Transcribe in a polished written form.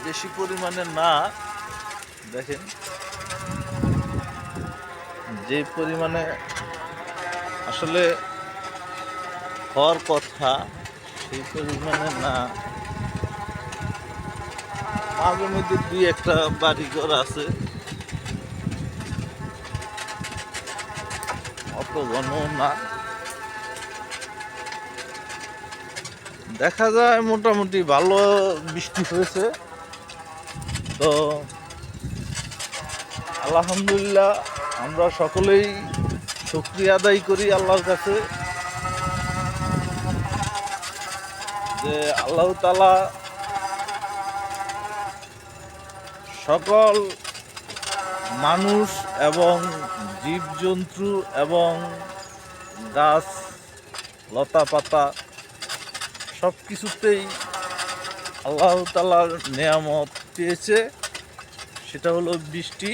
বেশি পরিমাণে না, দেখেন যে পরিমাণে আসলে হওয়ার কথা সেই পরিমাণে না। মাঝে মধ্যে দুই একটা বাড়িঘর আছে, অত ঘন না। দেখা যায় মোটামুটি ভালো বৃষ্টি হয়েছে, তো আলহামদুলিল্লাহ আমরা সকলেই শুকরিয়া আদায় করি আল্লাহর কাছে যে আল্লাহ তাআলা সকল মানুষ এবং জীবজন্তু এবং গাছ লতা পাতা সব কিছুতেই আল্লাহ তাআলার নেয়ামত পেয়েছে, সেটা হলো বৃষ্টি।